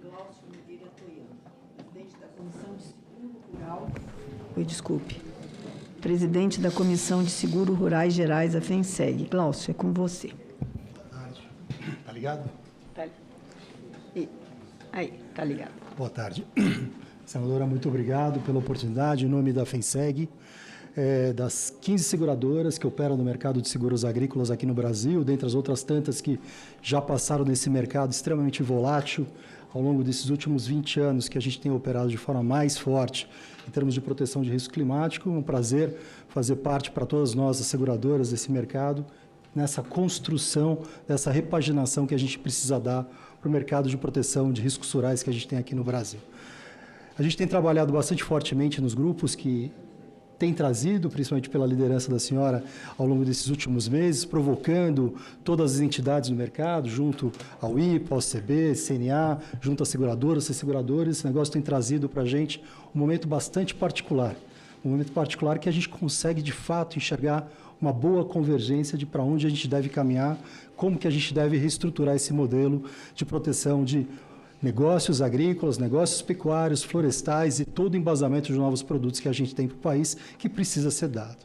Glaucio Nogueira Toiano, presidente da Comissão de Seguro Rural. Desculpe. Presidente da Comissão de Seguros Rurais Gerais, a FENSEG. Glaucio, é com você. Boa tarde. Está ligado? Tá. Aí, está ligado. Boa tarde. Senadora, muito obrigado pela oportunidade. Em nome da FENSEG, das 15 seguradoras que operam no mercado de seguros agrícolas aqui no Brasil, dentre as outras tantas que já passaram nesse mercado extremamente volátil ao longo desses últimos 20 anos que a gente tem operado de forma mais forte em termos de proteção de risco climático. É um prazer fazer parte para todas nós, as seguradoras, desse mercado, nessa construção, dessa repaginação que a gente precisa dar para o mercado de proteção de riscos rurais que a gente tem aqui no Brasil. A gente tem trabalhado bastante fortemente nos grupos que tem trazido, principalmente pela liderança da senhora, ao longo desses últimos meses, provocando todas as entidades do mercado, junto ao IPA, ao CB, CNA, junto às seguradoras, esse negócio tem trazido para a gente um momento bastante particular, que a gente consegue, de fato, enxergar uma boa convergência de para onde a gente deve caminhar, como que a gente deve reestruturar esse modelo de proteção de negócios agrícolas, negócios pecuários, florestais e todo o embasamento de novos produtos que a gente tem para o país que precisa ser dado.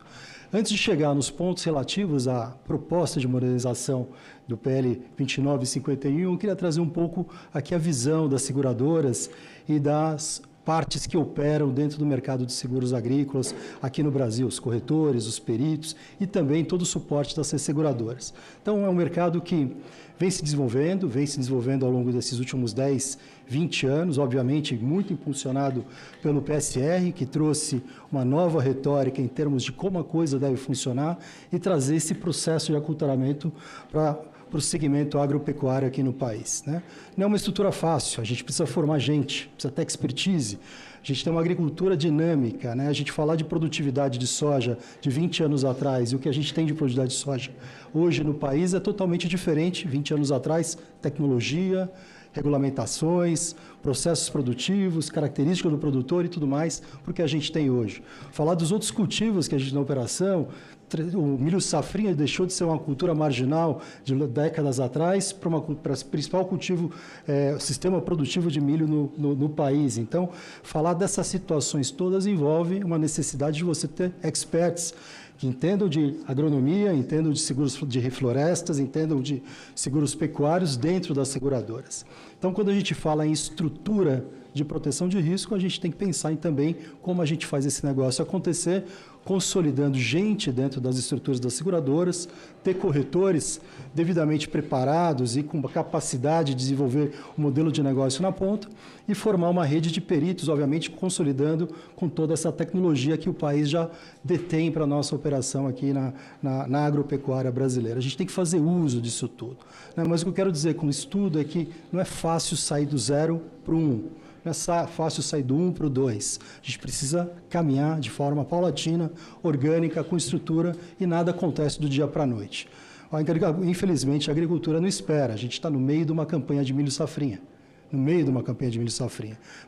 Antes de chegar nos pontos relativos à proposta de modernização do PL 2951, eu queria trazer um pouco aqui a visão das seguradoras e das partes que operam dentro do mercado de seguros agrícolas aqui no Brasil, os corretores, os peritos e também todo o suporte das seguradoras. Então, é um mercado que vem se desenvolvendo ao longo desses últimos 10, 20 anos, obviamente muito impulsionado pelo PSR, que trouxe uma nova retórica em termos de como a coisa deve funcionar e trazer esse processo de aculturamento para o segmento agropecuário aqui no país, né? Não é uma estrutura fácil, a gente precisa formar gente, precisa ter expertise, a gente tem uma agricultura dinâmica, né? A gente falar de produtividade de soja de 20 anos atrás e o que a gente tem de produtividade de soja hoje no país é totalmente diferente. 20 anos atrás, tecnologia, regulamentações, processos produtivos, características do produtor e tudo mais, porque a gente tem hoje. Falar dos outros cultivos que a gente tem na operação, o milho safrinha deixou de ser uma cultura marginal de décadas atrás para o principal cultivo, sistema produtivo de milho no país. Então, falar dessas situações todas envolve uma necessidade de você ter experts que entendam de agronomia, entendam de seguros de florestas, entendam de seguros pecuários dentro das seguradoras. Então, quando a gente fala em estrutura de proteção de risco, a gente tem que pensar em também como a gente faz esse negócio acontecer, consolidando gente dentro das estruturas das seguradoras, ter corretores devidamente preparados e com capacidade de desenvolver um modelo de negócio na ponta e formar uma rede de peritos, obviamente, consolidando com toda essa tecnologia que o país já detém para a nossa operação aqui na agropecuária brasileira. A gente tem que fazer uso disso tudo, né? Mas o que eu quero dizer com isso tudo é que não é fácil sair do 0 para o 1. Não é fácil sair do 1 para o 2. A gente precisa caminhar de forma paulatina, orgânica, com estrutura, e nada acontece do dia para a noite. Infelizmente, a agricultura não espera. A gente está no meio de uma campanha de milho safrinha.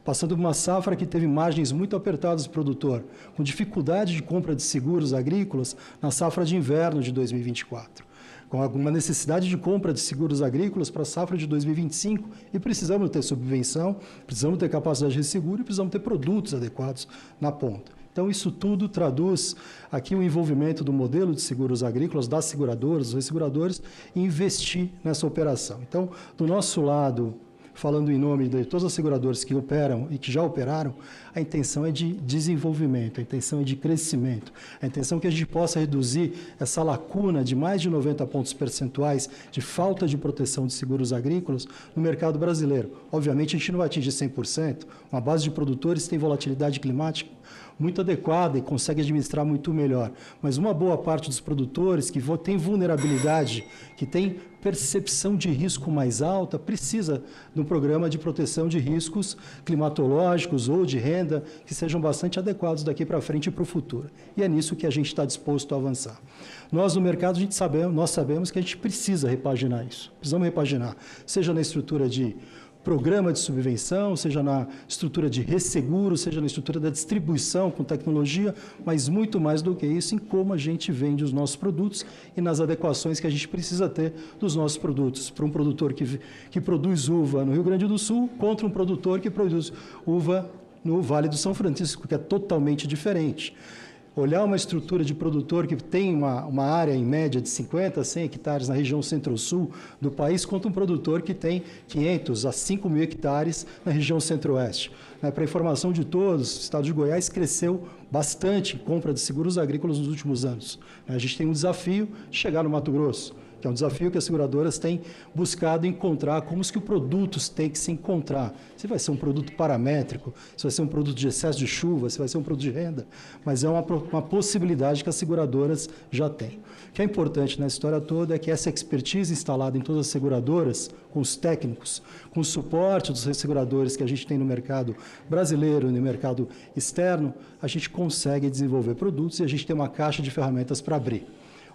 Passando por uma safra que teve margens muito apertadas do produtor, com dificuldade de compra de seguros agrícolas na safra de inverno de 2024. Com alguma necessidade de compra de seguros agrícolas para a safra de 2025, e precisamos ter subvenção, precisamos ter capacidade de resseguro e precisamos ter produtos adequados na ponta. Então, isso tudo traduz aqui o envolvimento do modelo de seguros agrícolas, das seguradoras, dos resseguradores, e investir nessa operação. Então, do nosso lado, falando em nome de todas as seguradoras que operam e que já operaram, a intenção é de desenvolvimento, a intenção é de crescimento, a intenção é que a gente possa reduzir essa lacuna de mais de 90 pontos percentuais de falta de proteção de seguros agrícolas no mercado brasileiro. Obviamente, a gente não vai atingir 100%, uma base de produtores tem volatilidade climática muito adequada e consegue administrar muito melhor, mas uma boa parte dos produtores que tem vulnerabilidade, que tem percepção de risco mais alta, precisa de um programa de proteção de riscos climatológicos ou de renda que sejam bastante adequados daqui para frente e para o futuro. E é nisso que a gente está disposto a avançar. Nós, no mercado, nós sabemos que a gente precisa repaginar isso. Precisamos repaginar, seja na estrutura de programa de subvenção, seja na estrutura de resseguro, seja na estrutura da distribuição com tecnologia, mas muito mais do que isso em como a gente vende os nossos produtos e nas adequações que a gente precisa ter dos nossos produtos. Para um produtor que produz uva no Rio Grande do Sul contra um produtor que produz uva no Vale do São Francisco, que é totalmente diferente. Olhar uma estrutura de produtor que tem uma área, em média, de 50 a 100 hectares na região centro-sul do país, contra um produtor que tem 500 a 5 mil hectares na região centro-oeste. Para informação de todos, o estado de Goiás cresceu bastante em compra de seguros agrícolas nos últimos anos. A gente tem um desafio de chegar no Mato Grosso, que é um desafio que as seguradoras têm buscado encontrar como os que os produtos têm que se encontrar. Se vai ser um produto paramétrico, se vai ser um produto de excesso de chuva, se vai ser um produto de renda, mas é uma possibilidade que as seguradoras já têm. O que é importante na história toda é que essa expertise instalada em todas as seguradoras, com os técnicos, com o suporte dos resseguradores que a gente tem no mercado brasileiro e no mercado externo, a gente consegue desenvolver produtos e a gente tem uma caixa de ferramentas para abrir.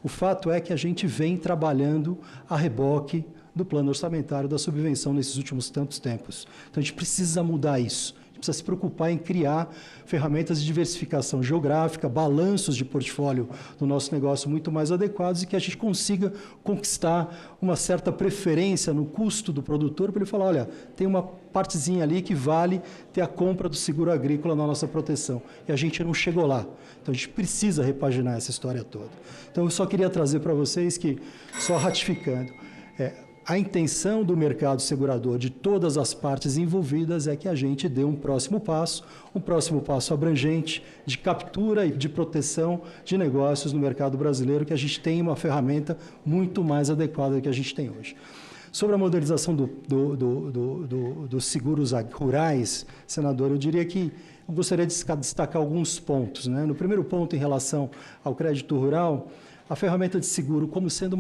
O fato é que a gente vem trabalhando a reboque do plano orçamentário da subvenção nesses últimos tantos tempos. Então, a gente precisa mudar isso. A gente precisa se preocupar em criar ferramentas de diversificação geográfica, balanços de portfólio do nosso negócio muito mais adequados e que a gente consiga conquistar uma certa preferência no custo do produtor para ele falar, olha, tem uma partezinha ali que vale ter a compra do seguro agrícola na nossa proteção. E a gente não chegou lá. Então, a gente precisa repaginar essa história toda. Então, eu só queria trazer para vocês que, só ratificando, a intenção do mercado segurador, de todas as partes envolvidas, é que a gente dê um próximo passo abrangente de captura e de proteção de negócios no mercado brasileiro, que a gente tenha uma ferramenta muito mais adequada do que a gente tem hoje. Sobre a modernização dos seguros rurais, senador, eu diria que eu gostaria de destacar alguns pontos. No primeiro ponto, em relação ao crédito rural, a ferramenta de seguro como sendo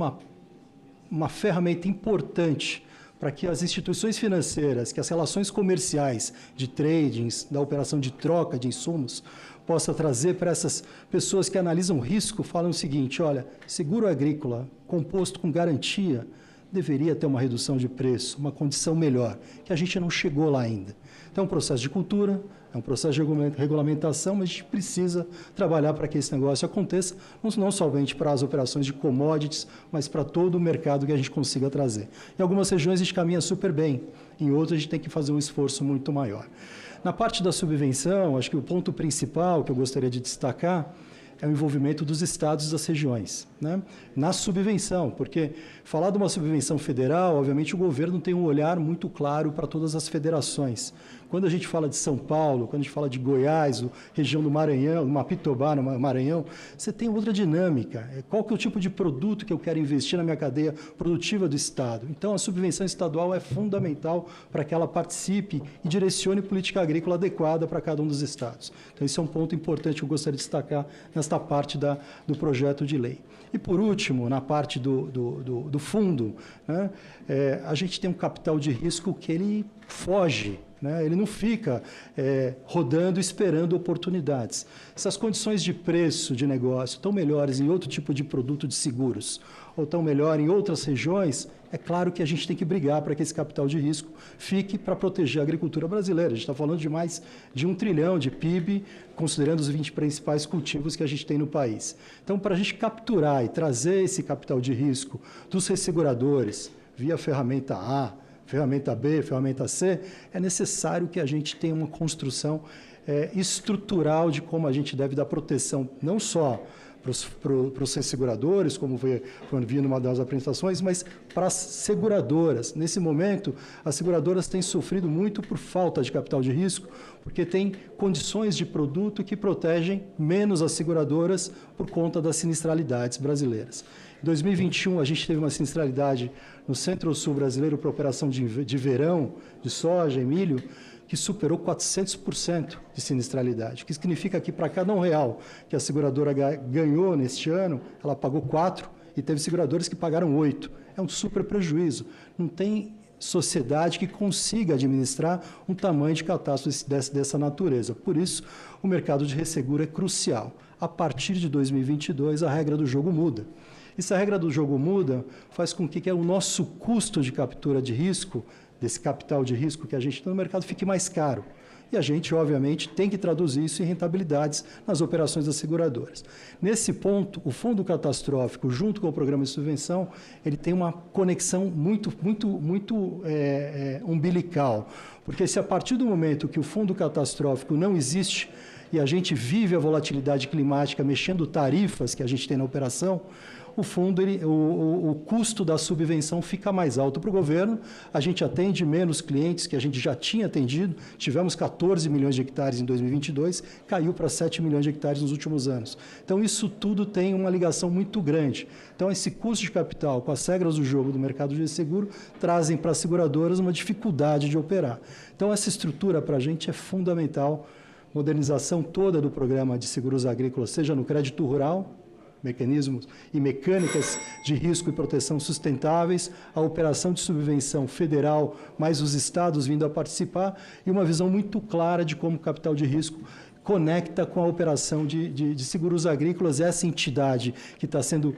uma ferramenta importante para que as instituições financeiras, que as relações comerciais de tradings, da operação de troca de insumos, possa trazer para essas pessoas que analisam risco, falam o seguinte, olha, seguro agrícola composto com garantia deveria ter uma redução de preço, uma condição melhor, que a gente não chegou lá ainda. Então, é um processo de cultura, é um processo de regulamentação, mas a gente precisa trabalhar para que esse negócio aconteça, não somente para as operações de commodities, mas para todo o mercado que a gente consiga trazer. Em algumas regiões a gente caminha super bem, em outras a gente tem que fazer um esforço muito maior. Na parte da subvenção, acho que o ponto principal que eu gostaria de destacar é o envolvimento dos estados e das regiões, na subvenção, porque falar de uma subvenção federal, obviamente o governo tem um olhar muito claro para todas as federações. Quando a gente fala de São Paulo, quando a gente fala de Goiás, região do Maranhão, Mapitobá, no Maranhão, você tem outra dinâmica. Qual que é o tipo de produto que eu quero investir na minha cadeia produtiva do Estado? Então, a subvenção estadual é fundamental para que ela participe e direcione política agrícola adequada para cada um dos estados. Então, esse é um ponto importante que eu gostaria de destacar nesta parte do projeto de lei. E, por último, na parte do fundo, a gente tem um capital de risco que ele foge, ele não fica rodando, esperando oportunidades. Se as condições de preço de negócio estão melhores em outro tipo de produto de seguros, ou estão melhor em outras regiões, é claro que a gente tem que brigar para que esse capital de risco fique para proteger a agricultura brasileira. A gente está falando de mais de 1 trilhão de PIB, considerando os 20 principais cultivos que a gente tem no país. Então, para a gente capturar e trazer esse capital de risco dos resseguradores, via ferramenta A, ferramenta B, ferramenta C, é necessário que a gente tenha uma construção estrutural de como a gente deve dar proteção, não só para os resseguradores, como foi vindo numa das apresentações, mas para as seguradoras. Nesse momento, as seguradoras têm sofrido muito por falta de capital de risco, porque tem condições de produto que protegem menos as seguradoras por conta das sinistralidades brasileiras. Em 2021, a gente teve uma sinistralidade no Centro-Sul brasileiro para operação de verão, de soja e milho, que superou 400% de sinistralidade, o que significa que para cada R$1 que a seguradora ganhou neste ano, ela pagou 4 e teve seguradores que pagaram 8. É um super prejuízo. Não tem sociedade que consiga administrar um tamanho de catástrofe dessa natureza. Por isso, o mercado de resseguro é crucial. A partir de 2022, a regra do jogo muda. E se a regra do jogo muda, faz com que o nosso custo de captura de risco, desse capital de risco que a gente tem no mercado, fique mais caro. E a gente, obviamente, tem que traduzir isso em rentabilidades nas operações das seguradoras. Nesse ponto, o fundo catastrófico, junto com o programa de subvenção, ele tem uma conexão muito umbilical. Porque se a partir do momento que o fundo catastrófico não existe e a gente vive a volatilidade climática mexendo tarifas que a gente tem na operação, o fundo, o custo da subvenção fica mais alto para o governo, a gente atende menos clientes que a gente já tinha atendido, tivemos 14 milhões de hectares em 2022, caiu para 7 milhões de hectares nos últimos anos. Então, isso tudo tem uma ligação muito grande. Então, esse custo de capital, com as regras do jogo do mercado de seguro, trazem para as seguradoras uma dificuldade de operar. Então, essa estrutura para a gente é fundamental, modernização toda do programa de seguros agrícolas, seja no crédito rural, mecanismos e mecânicas de risco e proteção sustentáveis, a operação de subvenção federal, mais os estados vindo a participar, e uma visão muito clara de como o capital de risco conecta com a operação de seguros agrícolas, essa entidade que está sendo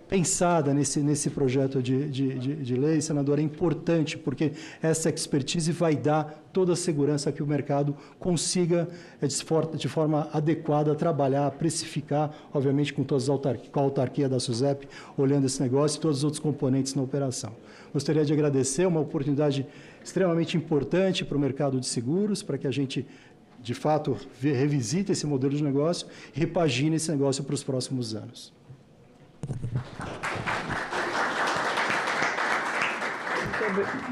pensada nesse projeto de lei, senador, é importante, porque essa expertise vai dar toda a segurança que o mercado consiga, de forma adequada, trabalhar, precificar, obviamente com a autarquia da SUSEP, olhando esse negócio e todos os outros componentes na operação. Gostaria de agradecer, uma oportunidade extremamente importante para o mercado de seguros, para que a gente, de fato, revisite esse modelo de negócio e repagine esse negócio para os próximos anos.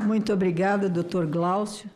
Muito obrigada, doutor Glaucio.